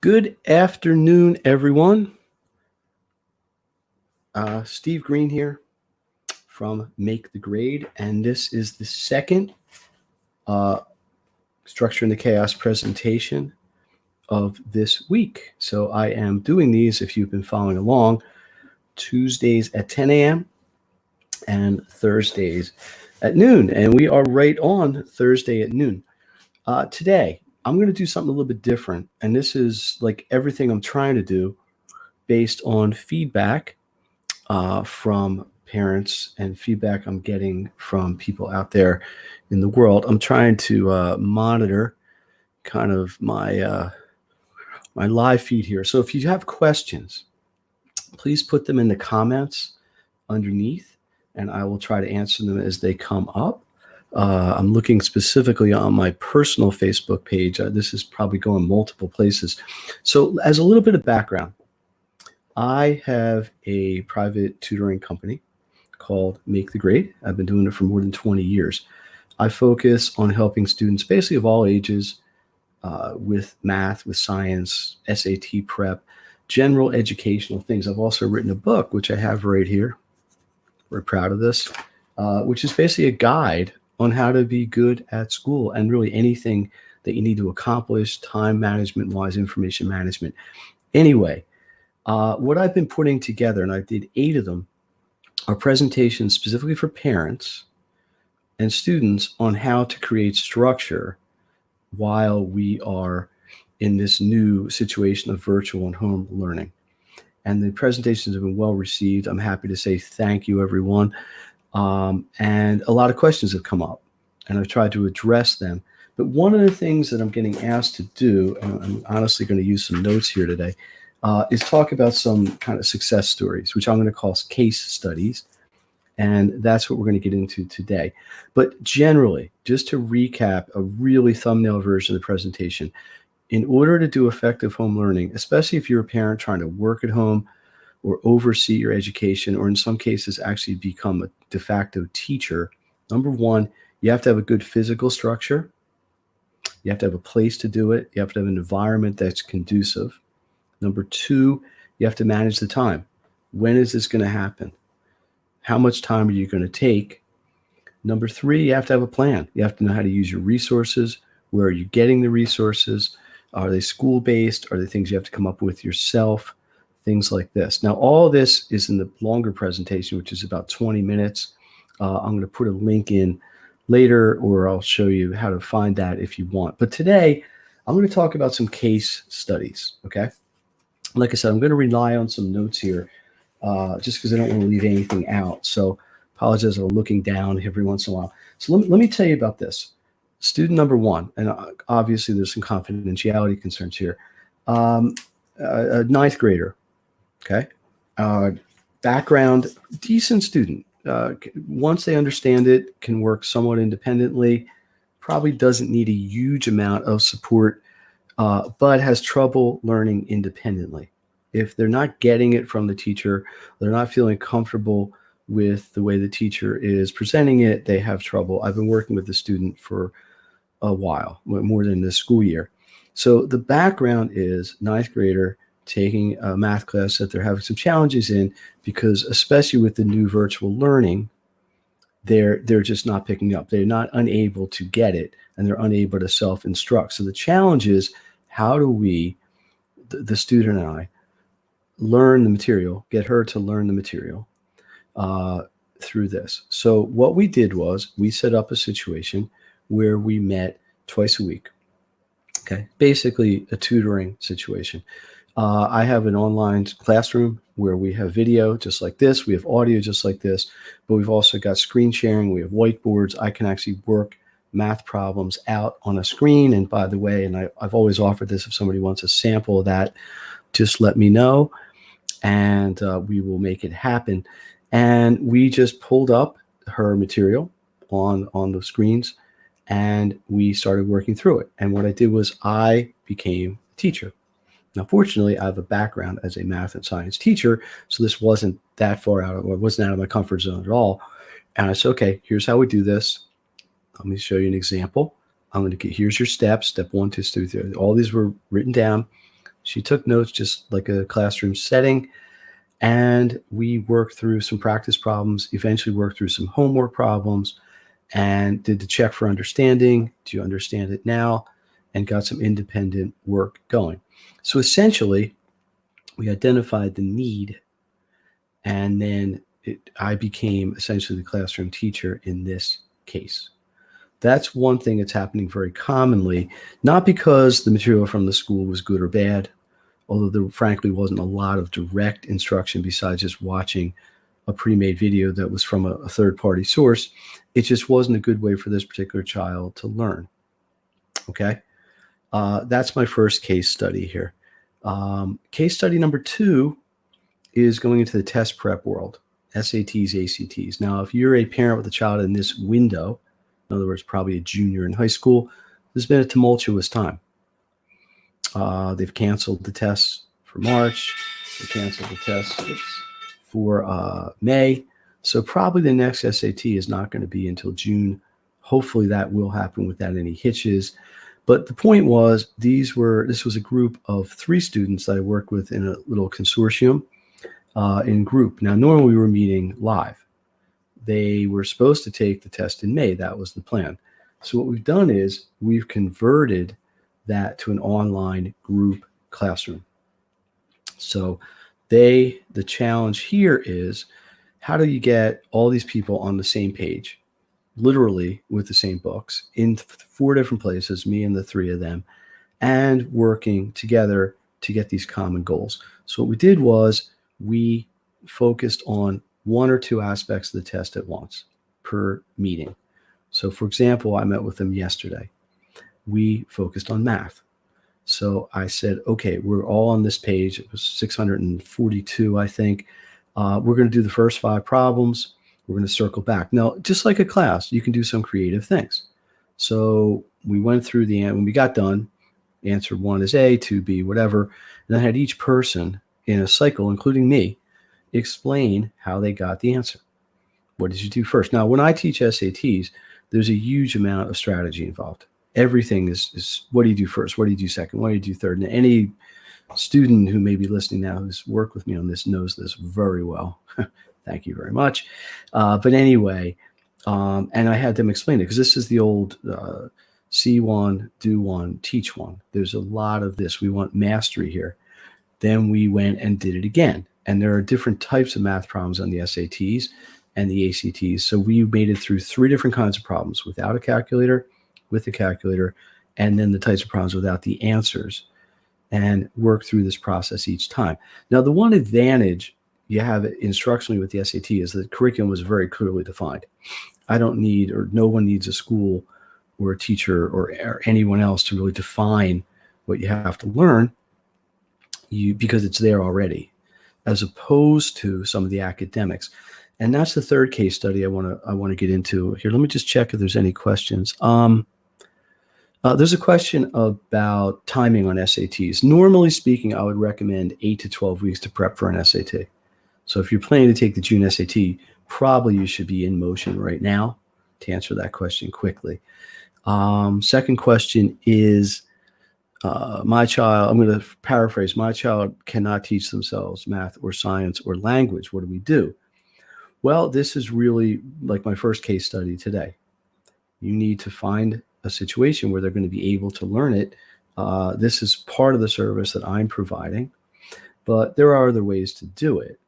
Good afternoon, everyone. Steve Green here from Make the Grade, and this is the second Structure in the Chaos presentation of this week. So I am doing these, if you've been following along, Tuesdays at 10 a.m. and Thursdays at noon, and we are right on Thursday at noon. Today, I'm going to do something a little bit different, and this is like everything I'm trying to do based on feedback from parents and feedback I'm getting from people out there in the world. I'm trying to monitor kind of my live feed here. So if you have questions, please put them in the comments underneath, and I will try to answer them as they come up. I'm looking specifically on my personal Facebook page. This is probably going multiple places. So as a little bit of background, I have a private tutoring company called Make the Grade. I've been doing it for more than 20 years. I focus on helping students basically of all ages with math, with science, SAT prep, general educational things. I've also written a book, which I have right here. We're proud of this, which is basically a guide on how to be good at school and really anything that you need to accomplish, time management-wise, information management. Anyway, what I've been putting together, and I did 8 of them, are presentations specifically for parents and students on how to create structure while we are in this new situation of virtual and home learning. And the presentations have been well received. I'm happy to say thank you, everyone. And a lot of questions have come up, and I've tried to address them. But one of the things that I'm getting asked to do, and I'm honestly going to use some notes here today, is talk about some kind of success stories, which I'm going to call case studies. And that's what we're going to get into today. But generally, just to recap a really thumbnail version of the presentation, in order to do effective home learning, especially if you're a parent trying to work at home or oversee your education, or in some cases actually become a de facto teacher, number one, you have to have a good physical structure. You have to have a place to do it. You have to have an environment that's conducive. Number two, you have to manage the time. When is this going to happen? How much time are you going to take? Number three, you have to have a plan. You have to know how to use your resources. Where are you getting the resources? Are they school-based? Are they things you have to come up with yourself? Things like this. Now, all this is in the longer presentation, which is about 20 minutes. I'm going to put a link in later, or I'll show you how to find that if you want. But today, I'm going to talk about some case studies, okay? Like I said, I'm going to rely on some notes here just because I don't want to leave anything out. So apologize for looking down every once in a while. So let me tell you about this. Student number one, and obviously there's some confidentiality concerns here. A ninth grader, okay? Background, decent student. Once they understand it, can work somewhat independently, probably doesn't need a huge amount of support, but has trouble learning independently. If they're not getting it from the teacher, they're not feeling comfortable with the way the teacher is presenting it, they have trouble. I've been working with the student for a while, more than this school year. So the background is ninth grader taking a math class that they're having some challenges in, because especially with the new virtual learning, they're just not picking up. They're not unable to get it, and they're unable to self-instruct. So the challenge is, how do we, the student and I, learn the material, get her to learn the material through this. So what we did was we set up a situation where we met twice a week. Okay, basically a tutoring situation. I have an online classroom where we have video just like this, we have audio just like this, but we've also got screen sharing, we have whiteboards. I can actually work math problems out on a screen. And by the way, and I've always offered this, if somebody wants a sample of that, just let me know, and we will make it happen. And we just pulled up her material on the screens, and we started working through it. And what I did was I became a teacher. Now, fortunately, I have a background as a math and science teacher, so this wasn't that far out, or it wasn't out of my comfort zone at all. And I said, okay, here's how we do this. Let me show you an example. I'm going to get, here's your steps, step 1, 2, 3. All these were written down. She took notes just like a classroom setting, and we worked through some practice problems, eventually worked through some homework problems, and did the check for understanding. Do you understand it now? And got some independent work going. So essentially, we identified the need, and then I became essentially the classroom teacher in this case. That's one thing that's happening very commonly, not because the material from the school was good or bad, although there frankly wasn't a lot of direct instruction besides just watching a pre-made video that was from a third-party source. It just wasn't a good way for this particular child to learn. Okay, that's my first case study here. Case study number 2 is going into the test prep world, SATs, ACTs. Now, if you're a parent with a child in this window, in other words, probably a junior in high school, there's been a tumultuous time. They've canceled the tests for March. They canceled the tests for May. So probably the next SAT is not going to be until June. Hopefully that will happen without any hitches. But the point was, this was a group of 3 students that I worked with in a little consortium in group. Now, normally we were meeting live. They were supposed to take the test in May. That was the plan. So what we've done is we've converted that to an online group classroom. So the challenge here is, how do you get all these people on the same page, literally with the same books, in 4 different places, me and the 3 of them, and working together to get these common goals? So what we did was we focused on 1 or 2 aspects of the test at once per meeting. So for example, I met with them yesterday. We focused on math. So I said, okay, we're all on this page. It was 642, I think. We're going to do the first 5 problems. We're going to circle back. Now, just like a class, you can do some creative things. So we went through when we got done, answer 1 is A, 2 B, whatever. And I had each person in a cycle, including me, explain how they got the answer. What did you do first? Now, when I teach SATs, there's a huge amount of strategy involved. Everything is what do you do first? What do you do second? What do you do third? And any student who may be listening now who's worked with me on this knows this very well. Thank you very much. But anyway, and I had them explain it because this is the old see 1, do 1, teach 1. There's a lot of this. We want mastery here. Then we went and did it again. And there are different types of math problems on the SATs and the ACTs. So we made it through 3 different kinds of problems: without a calculator, with a calculator, and then the types of problems without the answers, and work through this process each time. Now, the one advantage you have instructionally with the SAT is that the curriculum was very clearly defined. I don't need, or no one needs, a school or a teacher or anyone else to really define what you have to learn, because it's there already, as opposed to some of the academics. And that's the third case study I want to get into here. Let me just check if there's any questions. There's a question about timing on SATs. Normally speaking, I would recommend 8 to 12 weeks to prep for an SAT. So if you're planning to take the June SAT, probably you should be in motion right now to answer that question quickly. Second question is, my child, I'm going to paraphrase, my child cannot teach themselves math or science or language. What do we do? Well, this is really like my first case study today. You need to find a situation where they're going to be able to learn it. This is part of the service that I'm providing, but there are other ways to do it.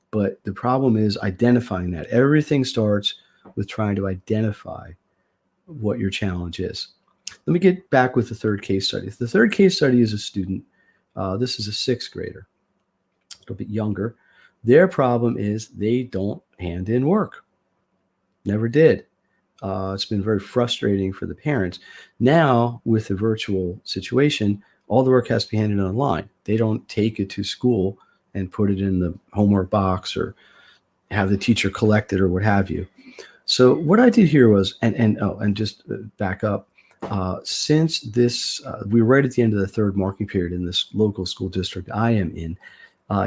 But the problem is identifying that. Everything starts with trying to identify what your challenge is. Let me get back with the third case study. The third case study is a student. This is a 6th grader, a little bit younger. Their problem is they don't hand in work. Never did. It's been very frustrating for the parents. Now, with the virtual situation, all the work has to be handed online. They don't take it to school and put it in the homework box or have the teacher collect it or what have you. So what I did here was, and just back up, since this, we were right at the end of the 3rd marking period in this local school district I am in,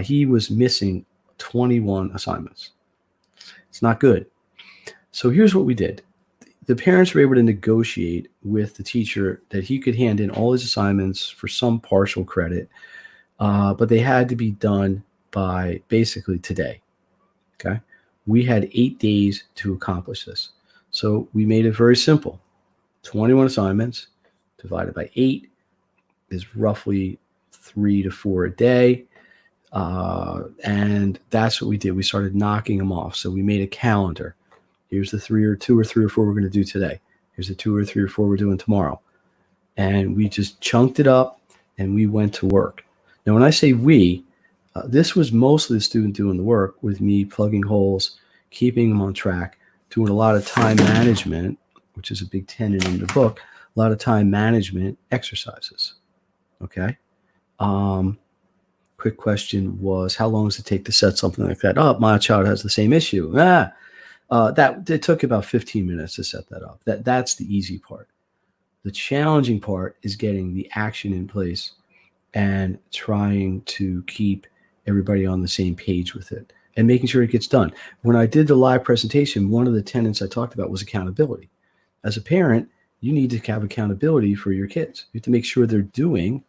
he was missing 21 assignments. It's not good. So here's what we did. The parents were able to negotiate with the teacher that he could hand in all his assignments for some partial credit but they had to be done by basically today. Okay. We had 8 days to accomplish this. So we made it very simple. 21 assignments divided by 8 is roughly 3 to 4 a day. And that's what we did. We started knocking them off. So we made a calendar. Here's the 3 or 2 or 3 or 4 we're going to do today. Here's the 2 or 3 or 4 we're doing tomorrow. And we just chunked it up and we went to work. Now, when I say we, this was mostly the student doing the work with me plugging holes, keeping them on track, doing a lot of time management, which is a big tenet in the book, a lot of time management exercises. Okay. Quick question was, how long does it take to set something like that up? My child has the same issue. That it took about 15 minutes to set that up. That's the easy part. The challenging part is getting the action in place and trying to keep everybody on the same page with it and making sure it gets done. When I did the live presentation, one of the tenets I talked about was accountability. As a parent, you need to have accountability for your kids. You have to make sure they're doing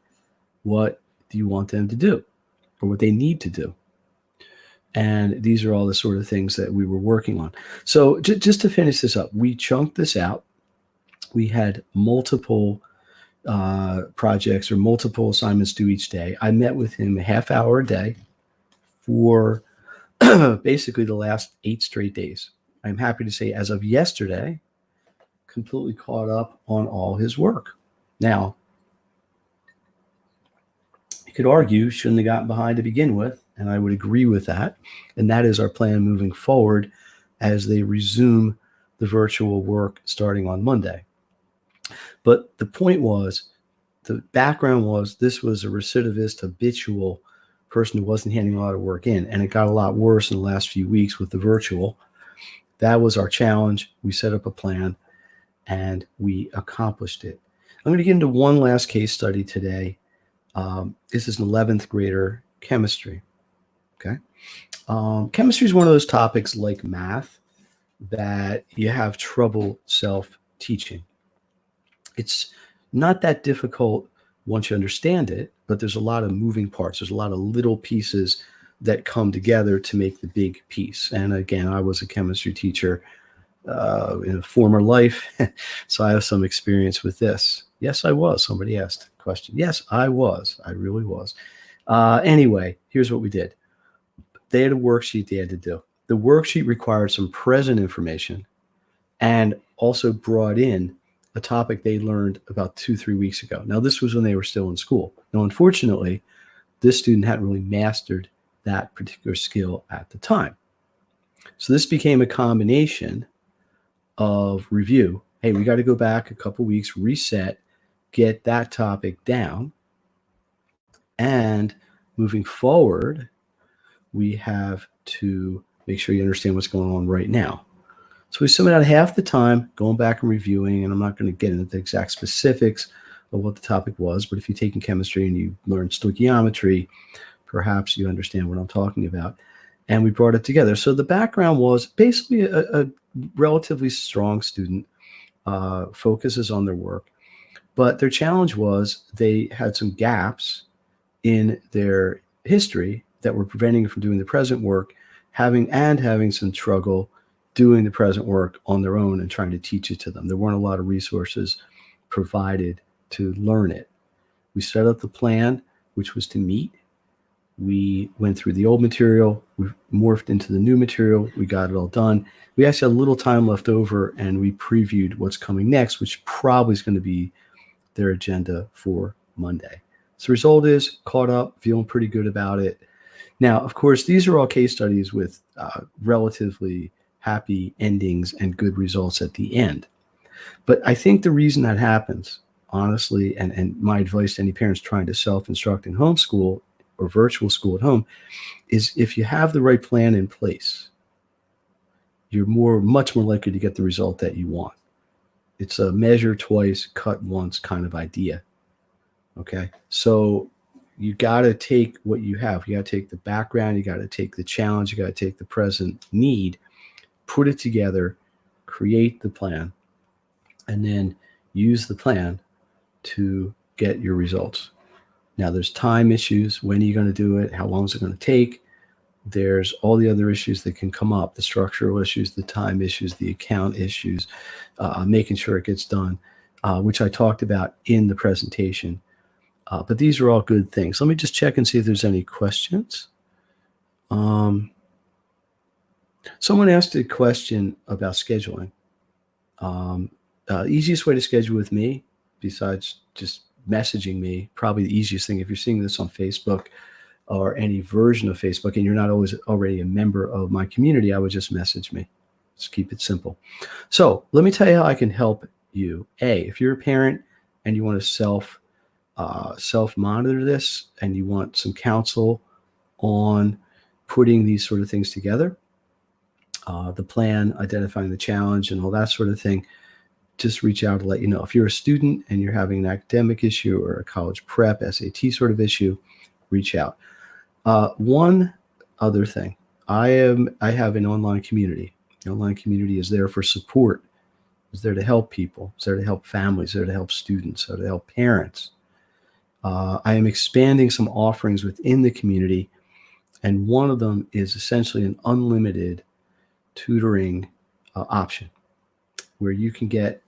what you want them to do or what they need to do. And these are all the sort of things that we were working on. So just to finish this up, we chunked this out. We had multiple projects or multiple assignments due each day. I met with him a half hour a day for basically the last 8 straight days. I'm happy to say, as of yesterday, completely caught up on all his work. Now, you could argue shouldn't have gotten behind to begin with, and I would agree with that. And that is our plan moving forward as they resume the virtual work starting on Monday. But the point was, the background was, this was a recidivist, habitual person who wasn't handing a lot of work in, and it got a lot worse in the last few weeks with the virtual. That was our challenge. We set up a plan, and we accomplished it. I'm going to get into one last case study today. This is an 11th grader chemistry. Okay. Chemistry is one of those topics like math that you have trouble self-teaching. It's not that difficult once you understand it, but there's a lot of moving parts. There's a lot of little pieces that come together to make the big piece. And again, I was a chemistry teacher in a former life, so I have some experience with this. Yes, I was. Somebody asked a question. Yes, I was. I really was. Anyway, here's what we did. They had a worksheet they had to do. The worksheet required some present information and also brought in a topic they learned about 2-3 weeks ago. Now, this was when they were still in school. Now, unfortunately, this student hadn't really mastered that particular skill at the time. So this became a combination of review. Hey, we got to go back a couple weeks, reset, get that topic down. And moving forward, we have to make sure you understand what's going on right now. So we spent about half the time going back and reviewing, and I'm not going to get into the exact specifics of what the topic was, but if you've taken chemistry and you learned stoichiometry, perhaps you understand what I'm talking about. And we brought it together. So the background was basically a relatively strong student, focuses on their work, but their challenge was they had some gaps in their history that were preventing them from doing the present work, having some struggle doing the present work on their own and trying to teach it to them. There weren't a lot of resources provided to learn it. We set up the plan, which was to meet. We went through the old material, we morphed into the new material, we got it all done. We actually had a little time left over, and we previewed what's coming next, which probably is going to be their agenda for Monday. So the result is caught up, feeling pretty good about it. Now, of course, these are all case studies with relatively happy endings and good results at the end. But I think the reason that happens, honestly, and my advice to any parents trying to self-instruct in homeschool or virtual school at home, is if you have the right plan in place, you're much more likely to get the result that you want. It's a measure twice, cut once kind of idea. Okay, so you got to take what you have. You got to take the background, you got to take the challenge, you got to take the present need, put it together, create the plan, and then use the plan to get your results. Now, there's time issues. When are you going to do it? How long is it going to take? There's all the other issues that can come up, the structural issues, the time issues, the account issues, making sure it gets done, which I talked about in the presentation. But these are all good things. Let me just check and see if there's any questions. Someone asked a question about scheduling. Easiest way to schedule with me, besides just messaging me, probably the easiest thing if you're seeing this on Facebook or any version of Facebook and you're not always already a member of my community, I would just message me. Just keep it simple. So let me tell you how I can help you. If you're a parent and you want to self-monitor this and you want some counsel on putting these sort of things together, the plan, identifying the challenge, and all that sort of thing, just reach out to let you know. If you're a student and you're having an academic issue or a college prep, SAT sort of issue, reach out. One other thing, I have an online community. The online community is there for support. It's there to help people. It's there to help families. It's there to help students. It's there to help parents. I am expanding some offerings within the community, and one of them is essentially an unlimited tutoring option where you can get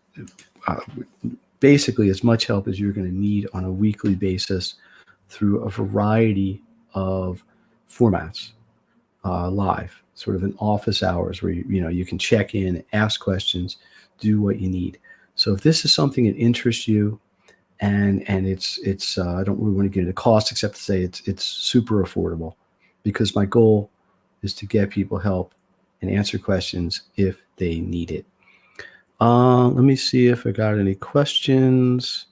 basically as much help as you're going to need on a weekly basis through a variety of formats, live, sort of in office hours where you can check in, ask questions, do what you need. So if this is something that interests you, and it's I don't really want to get into cost except to say it's super affordable, because my goal is to get people help and answer questions if they need it. Let me see if I got any questions.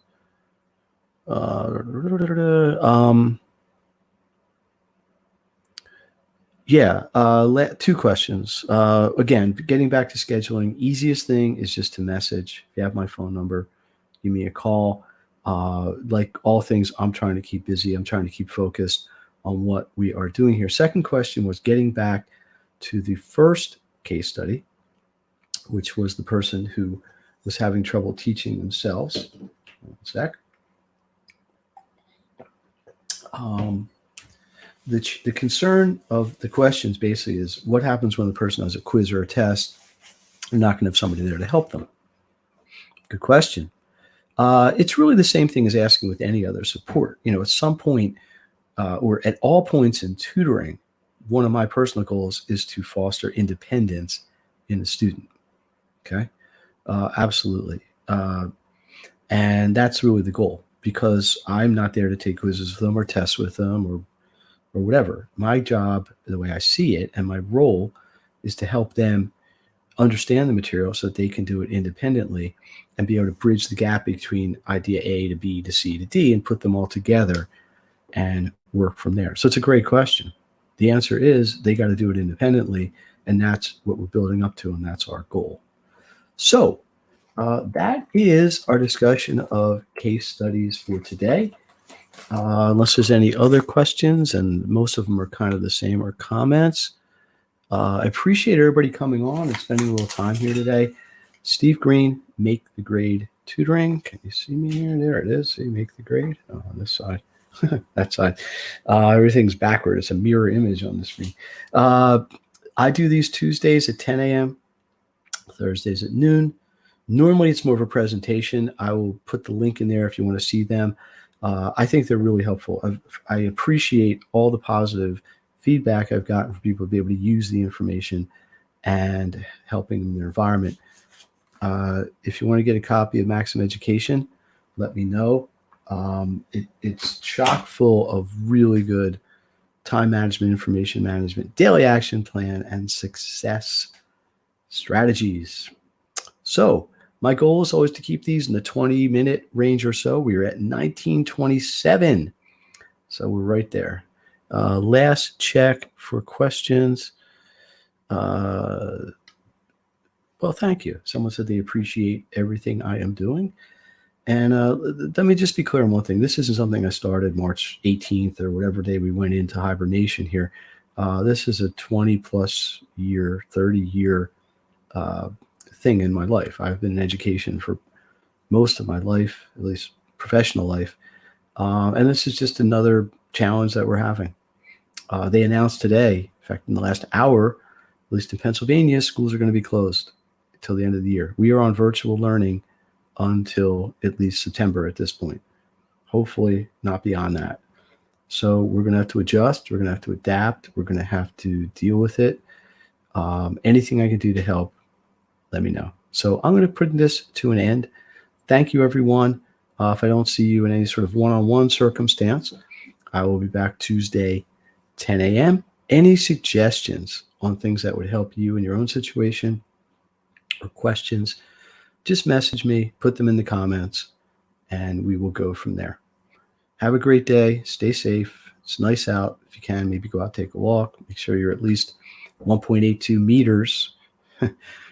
Two questions. Again, getting back to scheduling, easiest thing is just to message. If you have my phone number, give me a call. Like all things, I'm trying to keep busy. I'm trying to keep focused on what we are doing here. Second question was getting back to the first case study, which was the person who was having trouble teaching themselves. One sec. The concern of the questions basically is what happens when the person has a quiz or a test. They're not going to have somebody there to help them. Good question. It's really the same thing as asking with any other support. At some point or at all points in tutoring, one of my personal goals is to foster independence in the student. Okay. Absolutely. And that's really the goal, because I'm not there to take quizzes with them or tests with them or whatever. My job, the way I see it, and my role is to help them understand the material so that they can do it independently and be able to bridge the gap between idea A to B to C to D and put them all together and work from there. So it's a great question. The answer is they got to do it independently, and that's what we're building up to, and that's our goal. So that is our discussion of case studies for today. Unless there's any other questions, and most of them are kind of the same, or comments. I appreciate everybody coming on and spending a little time here today. Steve Green, Make the Grade Tutoring. Can you see me here? There it is. See, Make the Grade. Oh, on this side. That side. Everything's backward. It's a mirror image on the screen. I do these Tuesdays at 10 a.m., Thursdays at noon. Normally, it's more of a presentation. I will put the link in there if you want to see them. I think they're really helpful. I appreciate all the positive feedback I've gotten from people to be able to use the information and helping them in their environment. If you want to get a copy of Maximum Education, let me know. It's chock full of really good time management, information management, daily action plan, and success strategies. So my goal is always to keep these in the 20-minute range or so. We are at 1927. So we're right there. Last check for questions. Well, thank you. Someone said they appreciate everything I am doing. And let me just be clear on one thing. This isn't something I started March 18th or whatever day we went into hibernation here. This is a 20-plus year, 30-year thing in my life. I've been in education for most of my life, at least professional life. And this is just another challenge that we're having. They announced today, in fact, in the last hour, at least in Pennsylvania, schools are going to be closed until the end of the year. We are on virtual learning until at least September at this point. Hopefully not beyond that. So we're going to have to adjust. We're going to have to adapt. We're going to have to deal with it. Anything I can do to help, let me know. So I'm going to put this to an end. Thank you, everyone. If I don't see you in any sort of one-on-one circumstance, I will be back Tuesday, 10 a.m. Any suggestions on things that would help you in your own situation or questions, just message me, put them in the comments, and we will go from there. Have a great day. Stay safe. It's nice out. If you can, maybe go out, take a walk. Make sure you're at least 1.82 meters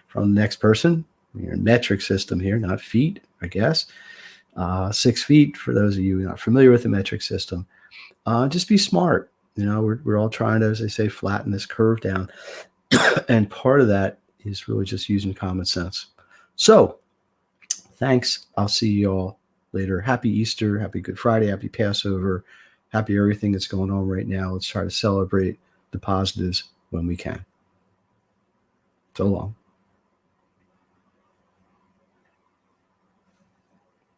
from the next person. You're in metric system here, not feet, I guess. 6 feet for those of you not familiar with the metric system. Just be smart. We're all trying to, as I say, flatten this curve down. And part of that is really just using common sense. So thanks. I'll see you all later. Happy Easter, happy Good Friday, happy Passover, happy everything that's going on right now. Let's try to celebrate the positives when we can. So long.